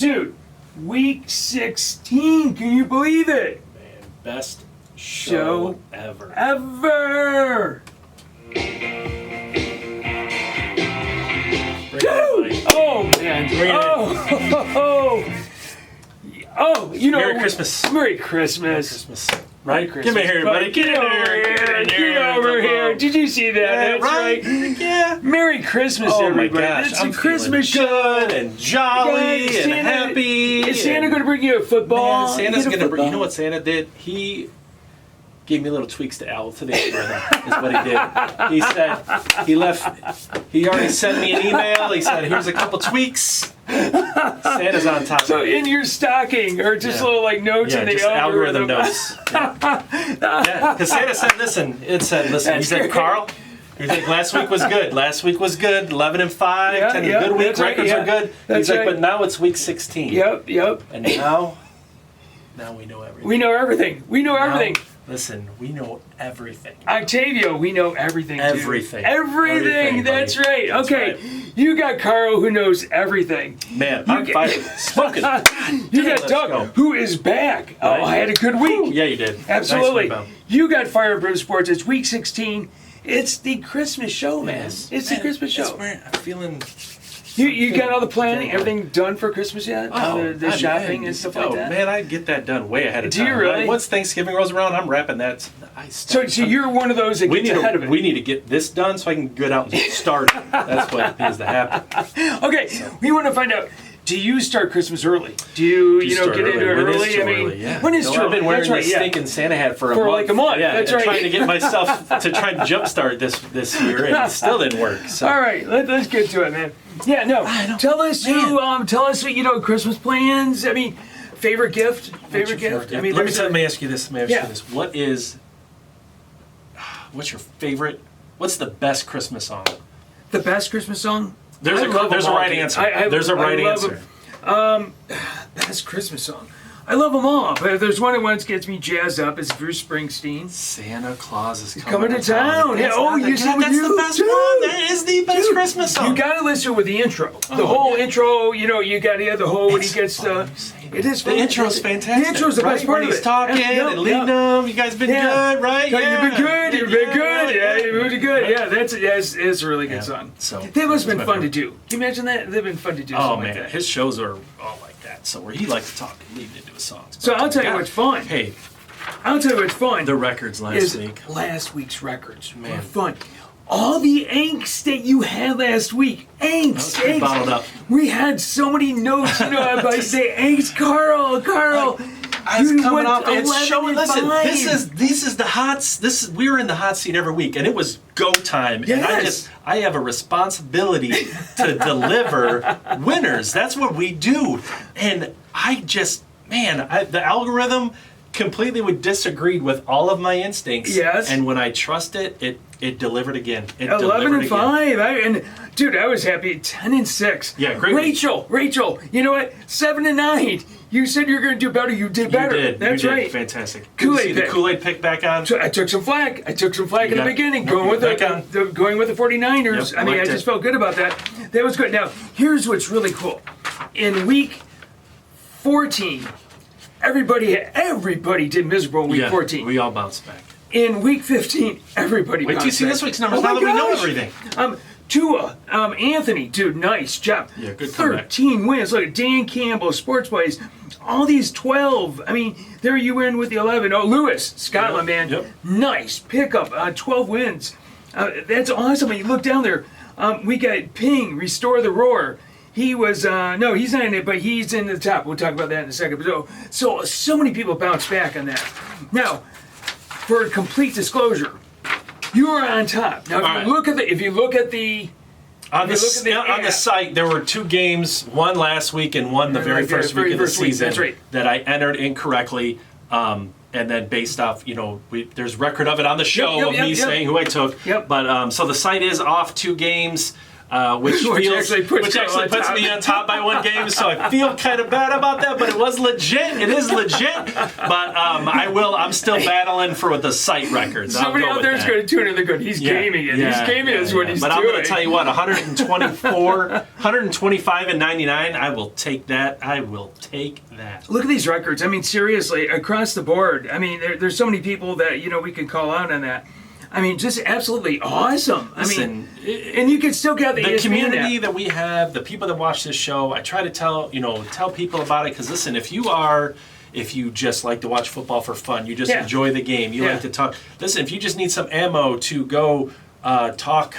Dude, week 16. Can you believe it? Man, best show ever. Ever. Bring it, Dude! Oh, man. Bring it Oh, you know. Merry Christmas. Merry Christmas. Christmas. Right? Give me here, buddy. Get over here. Get over here. Did you see that? Yeah, That's right. Yeah. Merry Christmas, everybody. Oh my gosh, It's I'm a Christmas feeling show. good and jolly Guys, and happy. Is Santa going to bring you a football? Man, Santa's going to bring. You know what Santa did? He gave me little tweaks to Owl to the algorithm. Is what he did. He said he left. He already sent me an email. He said, "Here's a couple tweaks." Santa's on top. So in your stocking, or just little like notes in the just algorithm notes. Yeah, because Santa said, "Listen." It said, "Listen." He said, "Carl." He's like, last week was good. Last week was good. 11-5. 10 good week. Records are good. He's like, but now it's week 16. Yep. And now we know everything. We know everything. We know everything. Listen, we know everything. Octavio, we know everything. Everything. Everything. That's right. Okay, you got Carl, who knows everything. Man, I'm fired. Smoking. You got Doug, who is back. Oh, I had a good week. Yeah, you did. Absolutely. Nice. You got Fire Brimm Sports. It's week 16. It's the Christmas show, man. It's the Christmas show. I'm feeling. You got all the planning, everything done for Christmas yet? The shopping and stuff like that? Man, I get that done way ahead of time. Do you really? Once Thanksgiving rolls around, I'm wrapping that. So you're one of those that gets ahead of it. We need to get this done so I can get out and start it. That's what needs to happen. Okay, we want to find out. Do you start Christmas early? Do you get into it early? When is too early? I've been wearing this stinking Santa hat for a month. Like a month. Yeah, that's right. Trying to get myself to try and jumpstart this year, and it still didn't work. So. All right, let's get to it, man. Yeah, no. Tell us Christmas plans. I mean, favorite gift. I mean, let me ask you this. What's your favorest? What's the best Christmas song? The best Christmas song? There's a right answer. There's a right answer. Best Christmas song. I love them all, but if there's one that once gets me jazzed up, it's Bruce Springsteen. Santa Claus is coming to town. Yeah, that's the best one. That is the best Christmas song. You gotta listen with the intro. The whole intro, you gotta hear the whole when he gets it is. The intro's fantastic. The intro's the best part of it. He's talking and leading them. You guys been good, right? Yeah. You've been good. You've been good. Yeah, you've been good. Yeah, it's a really good song. So they must have been fun to do. Can you imagine that? They've been fun to do. Oh man, like that. His shows are all like that. So where he likes to talk and lead into his songs. So I'll tell you what's fun. Hey, I'll tell you what's fun. The records last week. Last week's records were fun. All the angst that you had last week. Angst. Bottled up. We had so many notes, about the angst. Carl. I was coming off. It's showing. Listen, this is the hot. We were in the hot seat every week, and it was go time. Yes. And I have a responsibility to deliver winners. That's what we do. And the algorithm completely would disagree with all of my instincts. Yes. And when I trust it, it delivered again. 11-5, dude, I was happy. 10-6. Yeah, great. Rachel, you know what? 7-9. You said you were going to do better. You did better. You did. That's right. Fantastic. Kool-Aid Pick. The Kool-Aid Pick back on. So I took some flack. in the beginning, going with the 49ers. Yep, I just felt good about that. That was good. Now, here's what's really cool. In week 14, everybody did miserable in week 14. We all bounced back. In week 15, everybody Wait till you see this week's numbers now that we know everything. Tua, Anthony, dude, nice job. Yeah, good comeback. 13 wins. Look at Dan Campbell, Sports Plays. All these 12. I mean, there you win with the 11. Oh, Lewis, Scotland, man. Yep. Nice pickup. 12 wins. That's awesome. When you look down there, we got Pheng, Restore the Roar. He was, no, he's not in it, but he's in the top. We'll talk about that in a second. So many people bounced back on that. Now, for complete disclosure, you are on top. Now, if you look at the site, there were 2 games, one last week and one the very first week of the season. That's right. That I entered incorrectly. And then based off, there's record of it on the show of me saying who I took. Yep. But so the site is off 2 games. which actually puts me on top by one game. So I feel kind of bad about that, but it was legit. It is legit. But I'm still battling for the site records. Somebody out there is going to tune in. They're going, he's gaming it. He's gaming is what he's doing. But I'm going to tell you what, 125 and 99. I will take that. I will take that. Look at these records. I mean, seriously, across the board. I mean, there's so many people that we can call out on that. I mean, just absolutely awesome. Listen, and you can still get the ESPN community app. that we have, the people that watch this show. I try to tell people about it because listen, if you just like to watch football for fun, you just enjoy the game, you like to talk. Listen, if you just need some ammo to go talk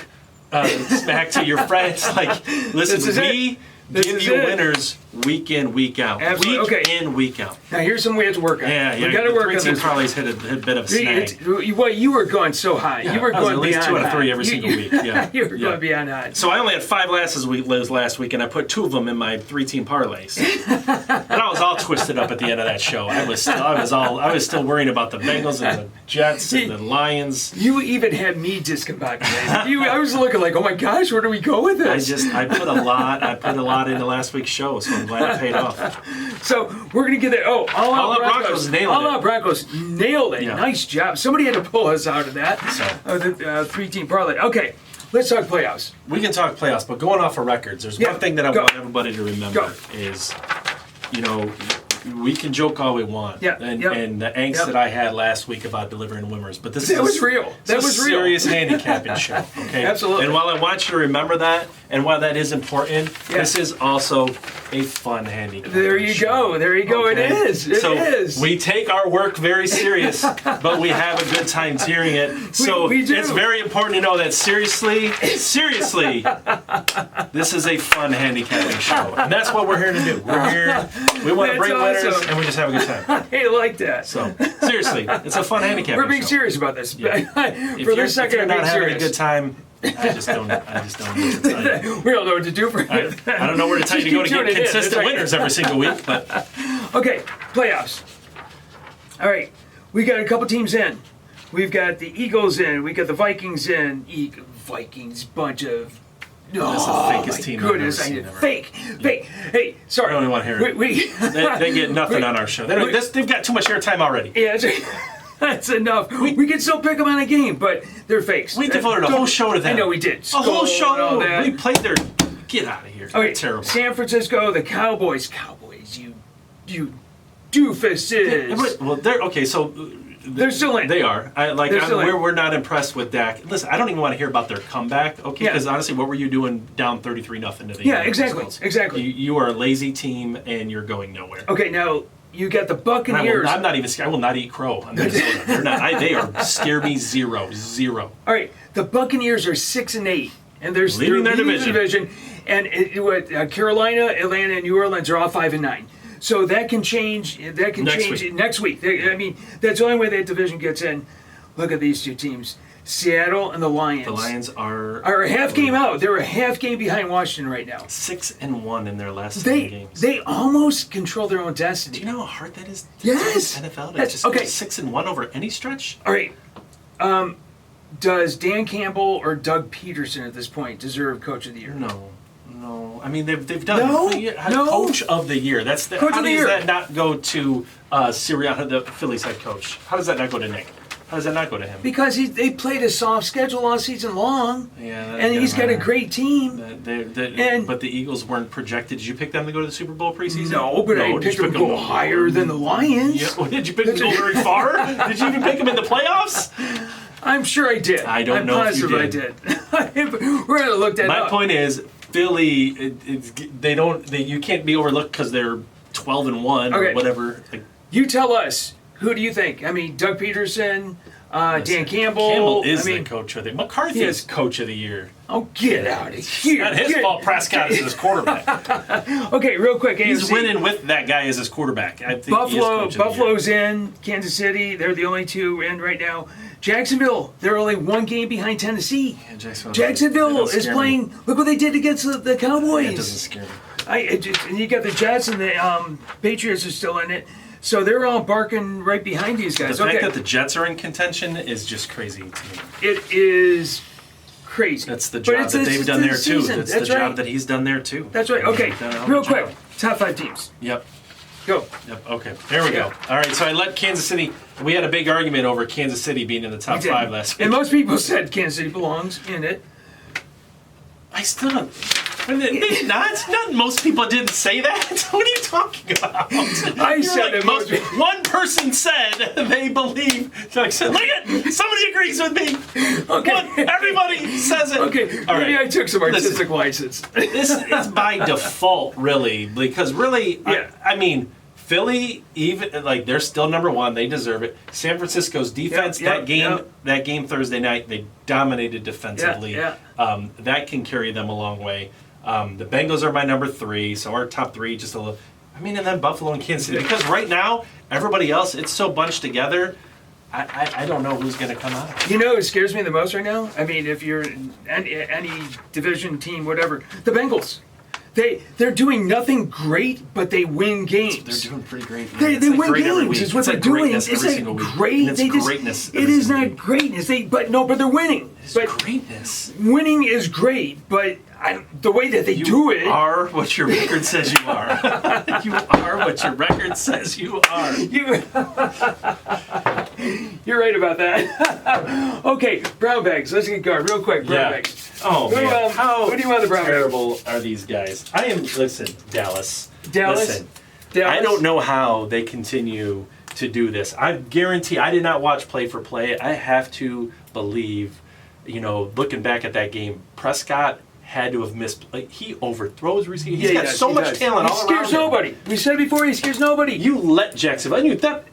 smack to your friends, like listen, we give you winners week in, week out. Absolutely. Week in, week out. Now here's something we have to work on. We got to work on this. this. Parlays hit a bit of a snag. You were going so high. You were going at least beyond 2 out of 3 high. every single week. Yeah. You were going beyond high. So I only had 5 last week, and I put 2 of them in my 3-team parlays. And I was all twisted up at the end of that show. I was still worrying about the Bengals and the Jets and the Lions. You even had me discombobulated. I was looking like, oh my gosh, where do we go with this? I put a lot into last week's show, so I'm glad it paid off. So we're gonna get that. Oh, All Out Broncos nailed it. All Out Broncos nailed it. Yeah. Nice job. Somebody had to pull us out of that. The 3-team parlay. Okay, let's talk playoffs. We can talk playoffs, but going off of records, there's one thing that I want everybody to remember is, we can joke all we want. And the angst that I had last week about delivering winners, but this was real. That was real. Serious handicapping show. Okay, absolutely. And while I want you to remember that, and while that is important, this is also a fun handicapping There you show. go. There you go. Okay? It is. It is. We take our work very serious, but we have a good time hearing it. So we do. It's very important to know that seriously, this is a fun handicapping show, and that's what we're here to do. We're here. We want to bring winners, and we just have a good time. I like that. So seriously, it's a fun handicapping show. We're being serious about this. Yeah. For this second, if you're not being having serious. a good time, I just don't know what to tell you. We don't know what to do for it. I don't know where to tell you to go to get consistent winners every single week. But okay, playoffs. All right, we got a couple teams in. We've got the Eagles in. We got the Vikings in. Vikings, bunch of. That's the fakest team goodness, I've ever seen. Fake. Hey, sorry. I don't even want to hear it. They get nothing on our show. They've got too much airtime already. Yeah, that's enough. We can still pick them on a game, but they're fakes. We devoted a whole show to them. I know we did. A whole show. We played their. Get out of here. Okay, terrible. San Francisco, the Cowboys, you doofuses. Well, they're okay. So they're still in. They are. We're not impressed with Dak. Listen, I don't even want to hear about their comeback. Okay, because honestly, what were you doing down 33-0 to the exactly. You are a lazy team and you're going nowhere. Okay, now you got the Buccaneers. I'm not even scared. I will not eat crow on Minnesota. They're not. They are scare me 0-0. All right, the Buccaneers are 6-8, and they're leading their division. And Carolina, Atlanta, and New Orleans are all 5-9. So that can change. That can change next week. I mean, that's the only way that division gets in. Look at these two teams: Seattle and the Lions. The Lions are a half game out. They're a half game behind Washington right now. 6-1 in their last 7 games. They almost control their own destiny. Do you know how hard that is? Yes. NFL. That's just 6-1 over any stretch. All right. Does Dan Campbell or Doug Peterson at this point deserve Coach of the Year? No. I mean, they've done Coach of the Year. That's the, Coach how of the does Year. That not go to Sirianni, the Phillies head coach? How does that not go to Nick? How does that not go to him? Because they played a soft schedule all season long. Yeah, and he's got a great team. But the Eagles weren't projected. Did you pick them to go to the Super Bowl preseason? No, but I picked them to go higher than the Lions. Yeah. Well, did you pick them to go very far? Did you even pick them in the playoffs? I'm sure I did. I don't know if you did. I'm positive I did. We're going to look that up. My point is, Philly, you can't be overlooked because they're 12-1 or whatever. You tell us. Who do you think? I mean, Doug Peterson, Dan Campbell. Campbell is the coach of the year. McCarthy is coach of the year. Oh, get out of here. It's not his fault Prescott is his quarterback. Okay, real quick. He's AFC. winning with that guy as his quarterback. I think Buffalo's in. Kansas City, they're the only two in right now. Jacksonville, they're only 1 game behind Tennessee. Yeah, Jacksonville is playing. Look what they did against the Cowboys. That doesn't scare me. And you got the Jets and the Patriots are still in it. So they're all barking right behind these guys. The fact that the Jets are in contention is just crazy to me. It is crazy. That's the But job it's that the- they've it's done the there too. season. That's That's the right. job that he's done there too. That's right. Okay, He's done a hell of real a quick, job. top 5 teams. Yep. Go. Yep. Okay. There we go. Yeah. All right. So I let Kansas City. We had a big argument over Kansas City being in the top 5 last week. And most people said Kansas City belongs in it. I still don't. Maybe not. Not most people didn't say that. What are you talking about? I said that most one person said they believe. So I said, look at somebody agrees with me. Okay. Everybody says it. Okay, All maybe right. I took some artistic Listen. license. This is by default, really, because really, Yeah. I mean, Philly, even like they're still number 1. They deserve it. San Francisco's defense, Yep, that game Thursday night, they dominated defensively. Yeah. That can carry them a long way. The Bengals are my number 3, so our top 3 just a little. I mean, and then Buffalo and Kansas City, because right now everybody else it's so bunched together. I don't know who's going to come out. You know what scares me the most right now? I mean, if you're any division team, whatever, the Bengals. They're doing nothing great, but they win games. They're doing pretty great. They win games. Is what they're doing. It's like great. It's They just, greatness. it is not greatness. But they're winning. It's But greatness. winning is great, but the way that they do it. You are what your record says you are. You are what your record says you are. You're right about that. Okay, brown bags. Let's get going real quick. Brown bags. Oh Who, man, how who do you want the brown bags? terrible are these guys? Listen, Dallas. Dallas? Listen, Dallas? I don't know how they continue to do this. I guarantee. I did not watch play for play. I have to believe. Looking back at that game, Prescott had to have missed. Like he overthrows receivers. He's got so much talent all around him. He scares nobody. We said it before. He scares nobody. You let Jacksonville. I knew that.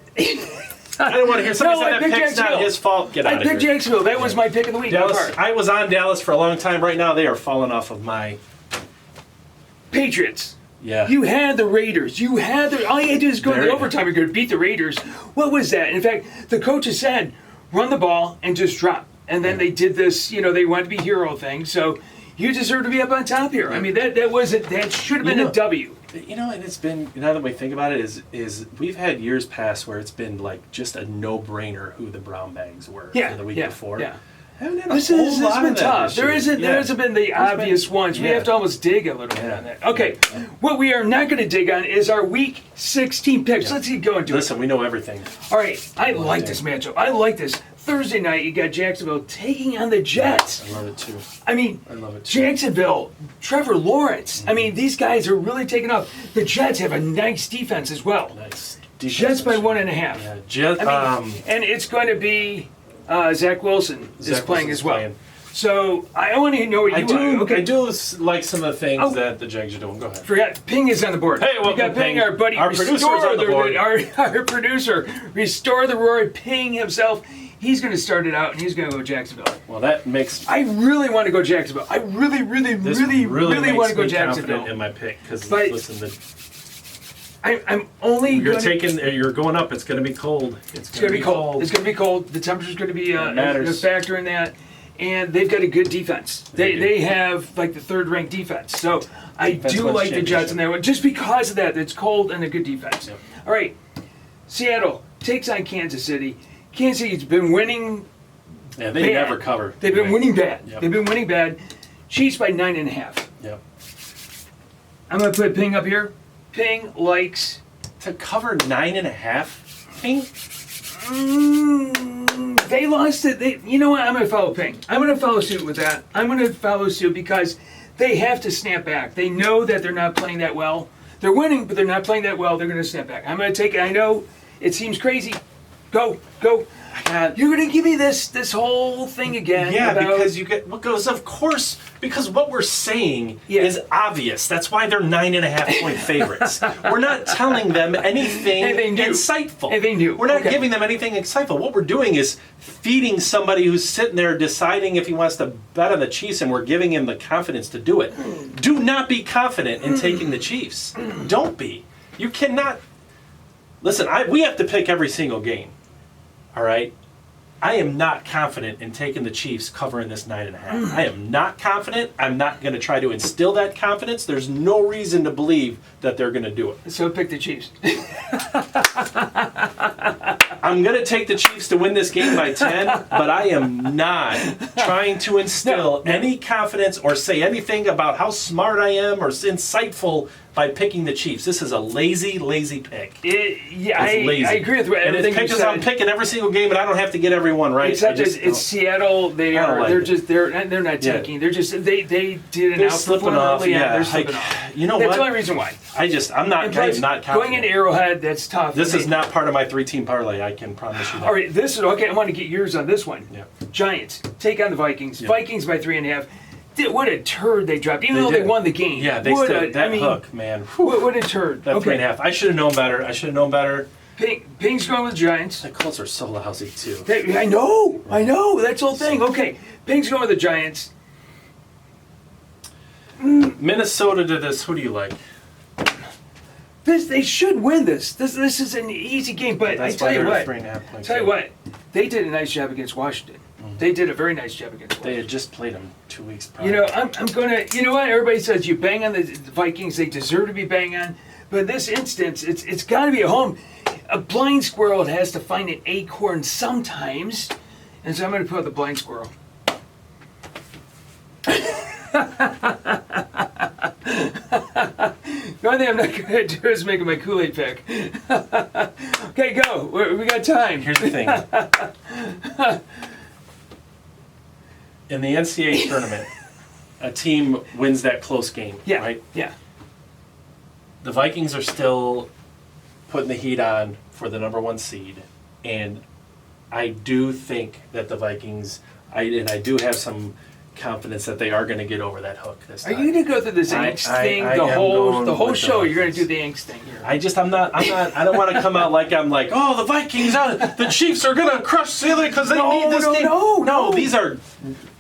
I don't want to hear somebody say that pick's not his fault. Get out of here. I picked Jacksonville. That was my pick of the week. Dallas. I was on Dallas for a long time. Right now, they are falling off of my. Patriots. Yeah. You had the Raiders. All you had to do is go to Very- the overtime. You're going to beat the Raiders. What was that? In fact, the coaches said, run the ball and just drop. And then they did this, they wanted to be hero thing. So you deserve to be up on top here. I mean, that should have been a W. And it's been, now that we think about it, is we've had years past where it's been like just a no-brainer who the brown bags were for the week before. Yeah. Haven't had a This whole has lot been of that tough. this year. There hasn't been the obvious ones. We yeah. have to almost dig a little bit Yeah. on that. Okay, what we are not going to dig on is our Week 16 picks. Yeah. Let's get going to Listen, we know everything. it. All right, I like this matchup. I like this. Thursday night, you got Jacksonville taking on the Jets. I love it too. I mean, I love it too. Jacksonville, Trevor Lawrence. I mean, these guys are really taking off. The Jets have a nice defense as well. Nice. Jets by 1.5. Yeah, Jets. I mean, and it's going to be Zach Wilson is Zach playing Wilson's as well. playing. So I want to know what you want. Okay. I do like some of the things Oh. that the Jags are doing. Go ahead. Forgot, Ping is on the board. Hey, welcome, we got Ping, Ping. our buddy. Our producer's on the board. Our producer, Restore the Roar, Ping himself. He's going to start it out, and he's going to go Jacksonville. Well, that makes I really want to go Jacksonville. I really want to makes go me Jacksonville. confident in my pick because But- listen, I'm only you're going up. It's going to be cold. It's going to be cold. It's going to be cold. The temperature's going to be a factor in that. And they've got a good defense. They have like the third-ranked defense. So I do like the Jets in that one, just because of that. It's cold and a good defense. Yep. All right, Seattle takes on Kansas City. Kansas City's been winning. Yeah, they bad. never cover. They've been winning bad. Yep. They've been winning bad. Chiefs by 9.5. Yep. I'm going to put Ping up here. Ping likes. To cover 9.5. Ping. They lost it. You know what? I'm going to follow Ping. I'm going to follow suit with that. I'm going to follow suit because they have to snap back. They know that they're not playing that well. They're winning, but they're not playing that well. They're going to snap back. I'm going to take it. I know it seems crazy. Go. You're going to give me this whole thing again. Yeah, about, because you get what goes. Of course, because what we're saying Yeah. is obvious. That's why they're 9.5 point favorites. We're not telling them anything new. insightful. Anything new. We're not Okay. giving them anything insightful. What we're doing is feeding somebody who's sitting there deciding if he wants to bet on the Chiefs, and we're giving him the confidence to do it. Do not be confident in taking the Chiefs. Don't be. You cannot. Listen, we have to pick every single game. All right? I am not confident in taking the Chiefs covering this 9.5. I am not confident. I'm not going to try to instill that confidence. There's no reason to believe that they're going to do it. So pick the Chiefs. I'm going to take the Chiefs to win this game by 10, but I am not trying to instill any confidence or say anything about how smart I am or insightful by picking the Chiefs. This is a lazy pick. I agree with everything you said. I'm picking every single game, and I don't have to get every one right. Except it's Seattle. They're not tanking. They're just they did an outperform slipping off. They're slipping off. You know That's what? the only reason why. I'm not confident. Going into Arrowhead, that's tough. This is not part of my 3-team parlay. I can promise you that. All right, this is okay. I want to get yours on this one. Yeah. Giants take on the Vikings. Yeah. Vikings by 3.5. What a turd they dropped, even though they won the game. Yeah, hook, man. What a turd. That 3.5. I should have known better. Ping's going with the Giants. The Colts are so lousy, too. I know. That's the whole thing. Okay, Ping's going with the Giants. Minnesota to this, who do you like? They should win this. This is an easy game, but I tell you what, they did a nice job against Washington. They did a very nice job against Washington. They had just played them 2 weeks prior. You know, I'm gonna. You know what? Everybody says you bang on the Vikings. They deserve to be bang on. But in this instance, it's got to be a home. A blind squirrel has to find an acorn sometimes, and so I'm going to put out the blind squirrel. The only thing I'm not going to do is make my Kool-Aid pick. Okay, go. We got time. Here's the thing. In the NCAA tournament, a team wins that close game, right? Yeah. The Vikings are still putting the heat on for the number 1 seed, and I do think that the Vikings, I do have some confidence that they are going to get over that hook this time. Are you going to go through this angst thing the whole show? You're going to do the angst thing here. I don't want to come out like I'm like, oh, the Vikings, the Chiefs are going to crush Steelers because they need this team. No, these are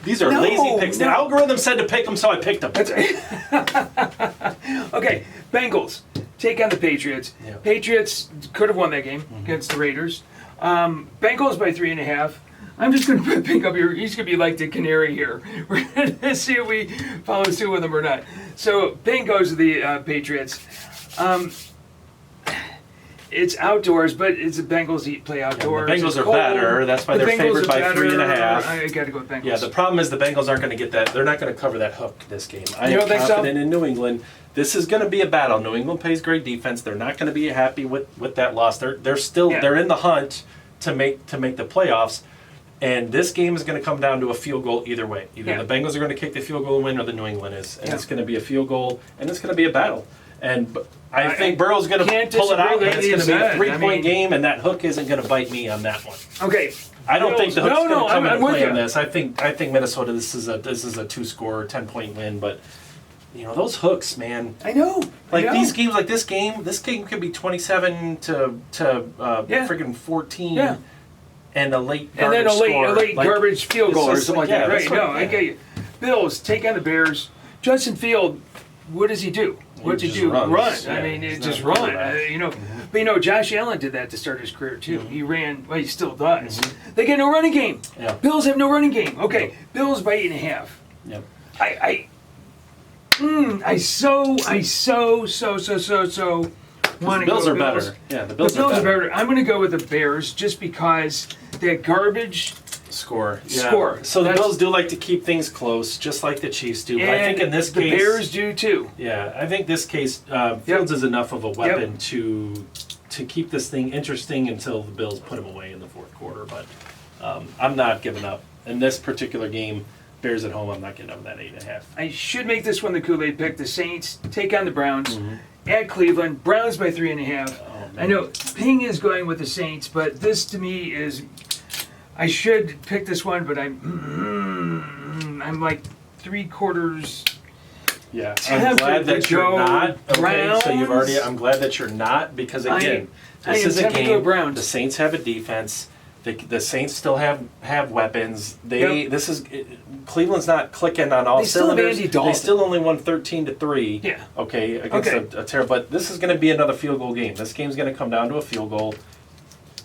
lazy picks. The algorithm said to pick them, so I picked them. Okay, Bengals take on the Patriots. Yeah. Patriots could have won that game against the Raiders. Bengals by 3.5. I'm just going to put Pink up here. He's going to be like the canary here. We're going to see if we follow suit with him or not. So Pink goes to the Patriots. It's outdoors, but it's the Bengals play outdoors. Yeah, the Bengals are better. That's why they're favored by 3.5. I got to go with Bengals. Yeah, the problem is the Bengals aren't going to get that. They're not going to cover that hook this game. I am confident in New England. This is going to be a battle. New England plays great defense. They're not going to be happy with that loss. They're still they're in the hunt to make the playoffs. And this game is going to come down to a field goal either way. Either the Bengals are going to kick the field goal and win, or the New England is. And it's going to be a field goal, and it's going to be a battle. And I think Burrow's going to pull it out, and it's going to be a 3-point game, and that hook isn't going to bite me on that one. Okay. I don't think the hook's going to come into play on this. I think Minnesota, this is a 2-score, 10-point win, but you know, those hooks, man. I know. These games, like this game could be 27 to freaking 14. Yeah. And a late garbage garbage field goal or something like that. Right? No, I get you. Bills take on the Bears. Justin Field, what does he do? What does he do? Run. Yeah, I mean, just run. But Josh Allen did that to start his career too. He ran. Well, he still does. They get no running game. Yeah. Bills have no running game. Okay, Bills by 8.5. Yep. I so want to go with Bills are better. Yeah, the Bills are better. I'm going to go with the Bears just because that garbage score. So the Bills do like to keep things close, just like the Chiefs do. But I think in this case, the Bears do too. Yeah, I think this case, Fields is enough of a weapon to keep this thing interesting until the Bills put him away in the fourth quarter. But I'm not giving up in this particular game. Bears at home, I'm not getting up that 8.5. I should make this one the Kool-Aid pick. The Saints take on the Browns at Cleveland. Browns by 3.5. I know Ping is going with the Saints, but this to me is. I should pick this one, but I'm like 3/4. Yeah, I'm glad that you're not. Okay, so you've already. I'm glad that you're not because again, this is a game. The Saints have a defense. The Saints still have weapons. This is Cleveland's not clicking on all cylinders. They still only won 13-3. Yeah. Okay, against a terrible. But this is going to be another field goal game. This game's going to come down to a field goal.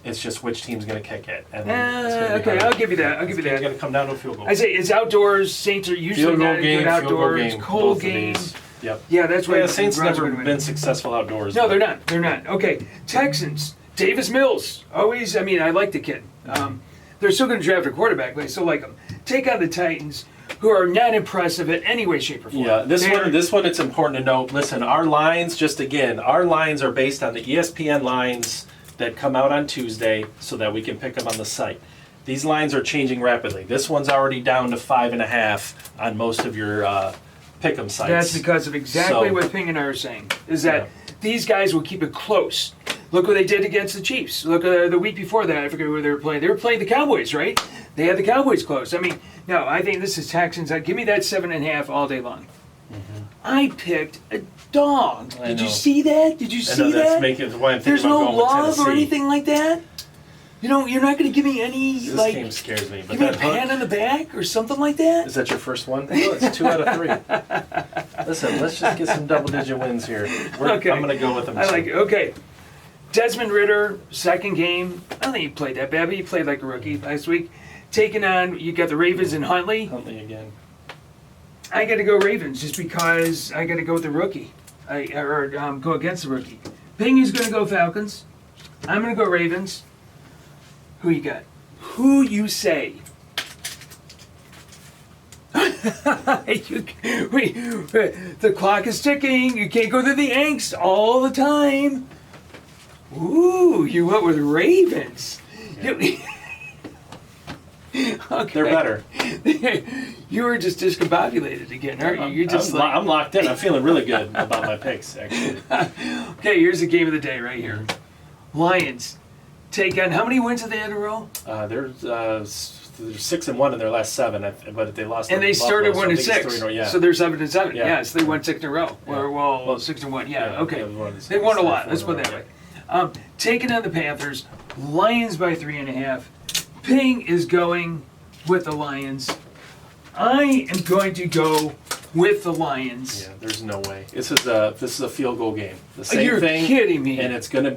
It's just which team's going to kick it. And okay, I'll give you that. It's going to come down to a field goal. I say it's outdoors. Saints are usually not good outdoors. Cold game. Yep. Yeah, that's why. The Saints never been successful outdoors. No, they're not. Okay, Texans Davis Mills, always. I mean, I like the kid. They're still going to draft a quarterback, but I still like him. Take on the Titans, who are not impressive in any way, shape, or form. Yeah, this one, it's important to note. Listen, our lines, our lines are based on the ESPN lines that come out on Tuesday, so that we can pick them on the site. These lines are changing rapidly. This one's already down to 5.5 on most of your pick'em sites. That's because of exactly what Pheng and I are saying. Is that these guys will keep it close. Look what they did against the Chiefs. Look, the week before that, I forget who they were playing. They were playing the Cowboys, right? They had the Cowboys close. I mean, no, I think this is Texans. Give me that 7.5 all day long. I picked a dog. Did you see that? Did you see that? There's no love or anything like that. You know, you're not going to give me any, this game scares me. But give me a pat on the back or something like that? Is that your first one? No, it's 2 out of 3. Listen, let's just get some double-digit wins here. Okay. I'm going to go with them. I like it. Okay. Desmond Ridder, second game. I don't think he played that bad, but he played like a rookie last week. Taking on, you got the Ravens and Huntley. Huntley again. I got to go Ravens just because I got to go with the rookie. Go against the rookie. Pheng is going to go Falcons. I'm going to go Ravens. Who you got? Who you say? The clock is ticking. You can't go through the angst all the time. Ooh, you went with Ravens. Yeah. Okay. They're better. You were just discombobulated again, aren't you? You're just I'm locked in. I'm feeling really good about my picks, actually. Okay, here's the game of the day right here. Lions take on, how many wins have they had in a row? They're 6-1 in their last 7, but they lost. And they started Buffalo, 1-6, yeah. so they're 7-7. Yeah. Yes, they won 6 in a row. Yeah. Well, 6-1. Yeah, okay. Yeah, They won a lot. Let's put it that way. Taking on the Panthers, Lions by 3.5. Pheng is going with the Lions. I am going to go with the Lions. Yeah, there's no way. This is a field goal game. The same You're thing. Kidding me. And it's gonna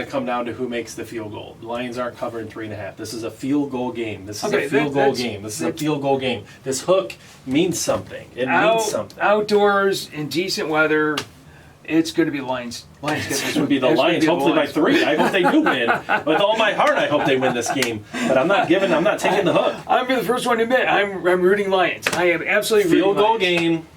come down to who makes the field goal. The Lions aren't covering 3.5. This is a field goal game. This is a field goal game. This is a field goal game. This hook means something. It means something. Outdoors in decent weather. It's going to be Lions. It's going to be the Lions, hopefully by 3. I hope they do win. With all my heart, I hope they win this game. But I'm not taking the hook. I'm the first one to admit, I'm rooting Lions. I am absolutely field rooting goal Lions. game.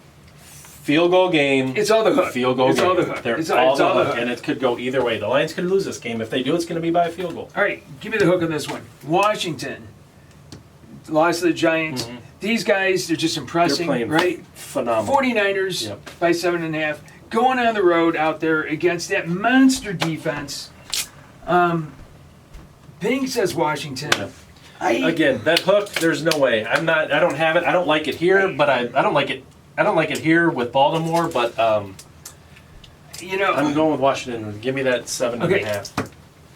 Field goal game. It's all the hook. Field goal it's game. All the hook. It's all the hook. And it could go either way. The Lions could lose this game. If they do, it's going to be by a field goal. All right, give me the hook on this one. Washington lost to the Giants. Mm-hmm. These guys, they're just impressing, they're playing right? Phenomenal. 49ers by 7.5. Going on the road out there against that monster defense. Pheng says Washington. Yeah. Again, that hook, there's no way. I don't have it. I don't like it here, but I don't like it. I don't like it here with Baltimore, but I'm going with Washington. Give me that 7.5.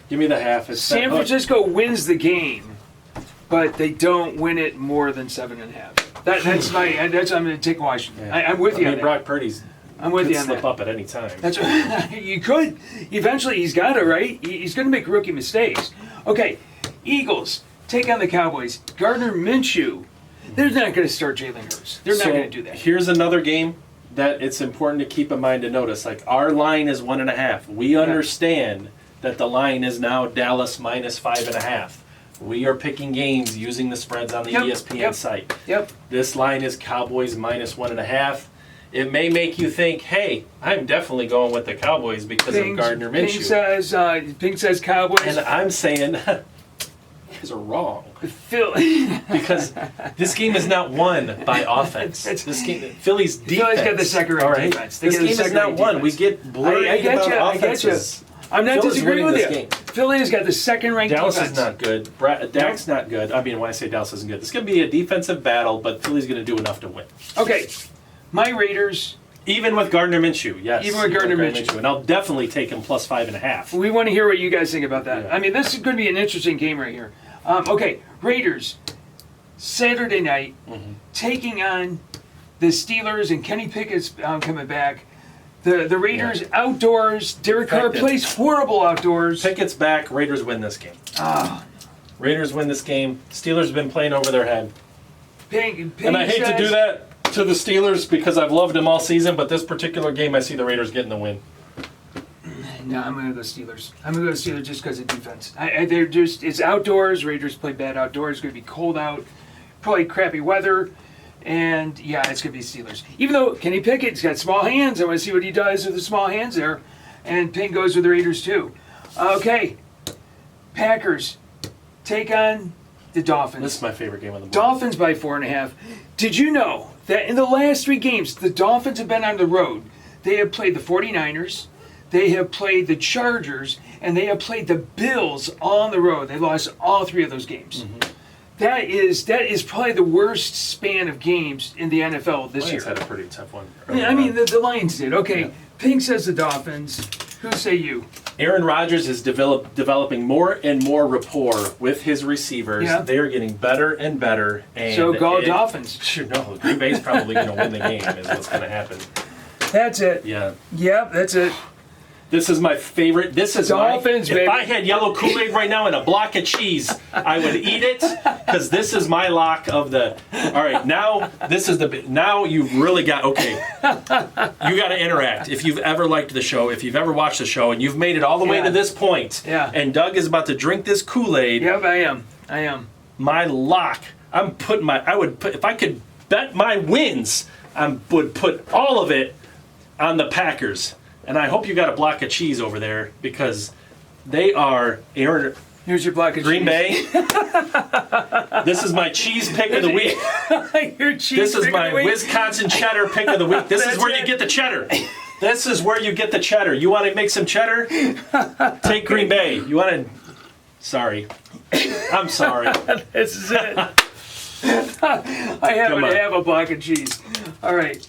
Give me the half. It's San Francisco wins the game, but they don't win it more than 7.5. That's I'm going to take Washington. Yeah. I'm with you on that. Brock Purdy's I'm with could you on slip that. up at any time. That's right. You could. Eventually, he's got it, right? He's going to make rookie mistakes. Okay, Eagles take on the Cowboys. Gardner Minshew. They're not going to start Jalen Hurts. They're not going to do that. Here's another game that it's important to keep in mind to notice. Like, our line is 1.5. We understand that the line is now Dallas minus 5.5. We are picking games using the spreads on the ESPN site. Yep. This line is Cowboys minus 1.5. It may make you think, hey, I'm definitely going with the Cowboys because of Gardner Minshew. Pheng says Cowboys. And I'm saying, you guys are wrong. Phil. Because this game is not won by offense. This game, Philly's defense. Philly's got the second-rate defense. This game is not won. We get blurry about offenses. I'm not Philly's disagreeing winning with this you. game. Philly has got the second-ranked defense. Dallas is not good. Dak's not good. I mean, when I say Dallas isn't good, it's going to be a defensive battle, but Philly's going to do enough to win. Okay. My Raiders. Even with Gardner Minshew, yes. Even with Gardner Minshew. And I'll definitely take him plus 5.5. We want to hear what you guys think about that. Yeah. I mean, this is going to be an interesting game right here. Okay, Raiders, Saturday night, taking on the Steelers, and Kenny Pickett's coming back. The Raiders outdoors. Derek Carr plays horrible outdoors. Pickett's back. Raiders win this game. Raiders win this game. Steelers have been playing over their head. And I hate to do that to the Steelers because I've loved them all season, but this particular game, I see the Raiders getting the win. No, I'm going to go Steelers. I'm going to go Steelers just because of defense. They're just, it's outdoors. Raiders play bad outdoors. It's going to be cold out. Probably crappy weather. And, yeah, it's going to be Steelers. Even though Kenny Pickett's got small hands. I want to see what he does with the small hands there. And Pheng goes with the Raiders, too. Okay. Packers take on the Dolphins. This is my favorite game of the morning. Dolphins by 4.5. Did you know that in the last 3 games, the Dolphins have been on the road? They have played the 49ers, they have played the Chargers, and they have played the Bills on the road. They lost all 3 of those games. Mm-hmm. That is probably the worst span of games in the NFL this year. Lions had a pretty tough one. Yeah, I mean, the Lions did. Okay, Yeah. Pheng says the Dolphins. Who say you? Aaron Rodgers is developing more and more rapport with his receivers. Yeah. They are getting better and better. And So go Dolphins. Sure, no. Green Bay's probably going to win the game is what's going to happen. That's it. Yeah. Yep, that's it. This is my favorite. This is Dolphins, baby. baby. If I had yellow Kool-Aid right now and a block of cheese, I would eat it because this is my lock of the. All right, now this is the. Now you've really got okay. You got to interact. If you've ever liked the show, if you've ever watched the show, and you've made it all the way Yeah. to this point, Yeah. and Doug is about to drink this Kool-Aid. Yep, I am. My lock. I'm putting my. I would put if I could bet my wins. I would put all of it on the Packers. And I hope you got a block of cheese over there because they are Aaron. Here's your block of Green cheese. Bay. This is my cheese pick of the week. Your cheese This is pick my of the week. Wisconsin cheddar pick of the week. This is That's where it. you get the cheddar. This is where you get the cheddar. You want to make some cheddar? Take Green Bay. You want to? Sorry. I'm sorry. This is it. I happen Come to on. have a block of cheese. All right.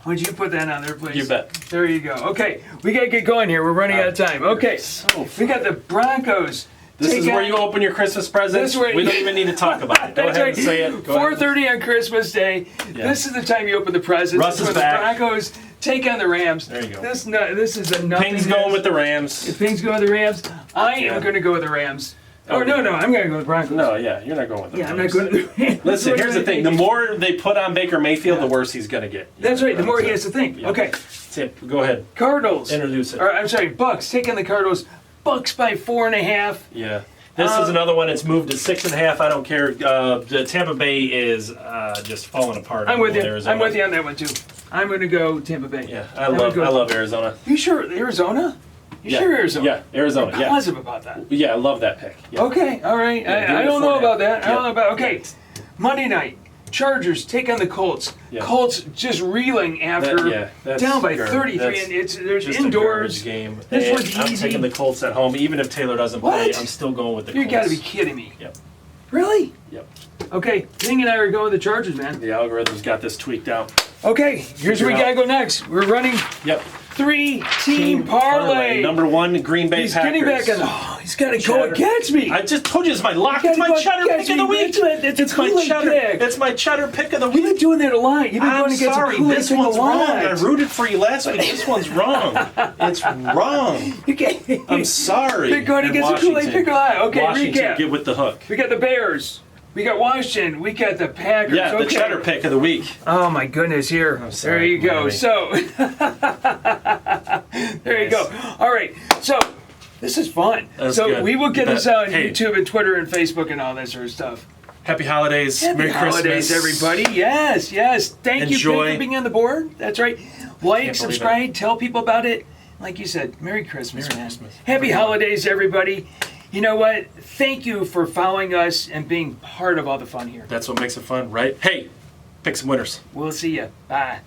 Would you put that on there, please? You bet. There you go. Okay, we got to get going here. We're running out of time. Okay, we got the Broncos. This is take where on- you open your Christmas presents. This is where- We don't even need to talk about it. Go That's ahead right. and say it. Go ahead. 4:30 on Christmas Day. Yeah. This is the time you open the presents. Russ This is where back. The Broncos take on the Rams. There you go. This is a nothing. Ping's going with the Rams. If Ping's going with the Rams, I Yeah. am going to go with the Rams. Oh, Okay. no, I'm going to go with the Broncos. No, yeah, you're not going with the Yeah, I'm Rams. not going to the Rams. Listen, here's the thing. The more they put on Baker Mayfield, the worse he's going to get. That's right. The more he has to think. Yeah. Okay. Tip, go ahead. Cardinals. Introduce it. Or, I'm sorry, Bucks. Taking the Cardinals. Bucks by 4.5. Yeah. This is another one. It's moved to 6.5. I don't care. The Tampa Bay is just falling apart. I'm with you. Arizona. I'm with you on that one, too. I'm going to go Tampa Bay. Yeah, I'm gonna go- I love Arizona. You sure Arizona? You Yeah. sure Arizona? Yeah, Arizona. I'm Yeah. positive about that. Yeah, I love that pick. Yeah. Okay, all right. Yeah, give I me don't the know 4.5. about that. I don't Yeah. know about. Okay, Monday night, Chargers take on the Colts. Yeah. Colts just reeling after That's down by garbage. 33, That's and there's just indoors. a garbage game. This And one's I'm easy. taking the Colts at home, even if Taylor doesn't play. What? I'm still going with the You Colts. got to be kidding me. Yep. Really? Yep. Okay, Pheng and I are going with the Chargers, man. The algorithm's got this tweaked out. Okay, here's where we Figure gotta go next. We're running Yep. 3-team parlay. Number 1, Green Bay He's Packers. getting back on. Oh, he's got to go Cheddar. against me. I just told you it's my lock. You It's my gotta go cheddar pick against of the me. week. It's my Kool-Aid cheddar. Pick. It's my cheddar pick of the You've week. been doing that a lot. You've been I'm going against sorry. the Kool-Aid This Pick a one's wrong. lot. I rooted for you last week. This one's wrong. It's wrong. You can't- I'm sorry. Been going And against the Kool-Aid Washington. Pick a lot. Okay, Washington, recap. get with the hook. We got the Bears. We got Washington. We got the Packers. Yeah, the okay. cheddar pick of the week. Oh my goodness! Here, I'm sorry, there you go. Miami. So, there you go. All right. So, this is fun. That's so good. we will get You this bet. out on Hey. YouTube and Twitter and Facebook and all that sort of stuff. Happy holidays. Happy Merry holidays, Christmas. everybody. Yes. Thank you Enjoy. for being on the board. That's right. Like, believe subscribe, tell people about it. Like you said, Merry Christmas, Merry man. Christmas. Happy holidays, everybody. You know what? Thank you for following us and being part of all the fun here. That's what makes it fun, right? Hey, pick some winners. We'll see you. Bye.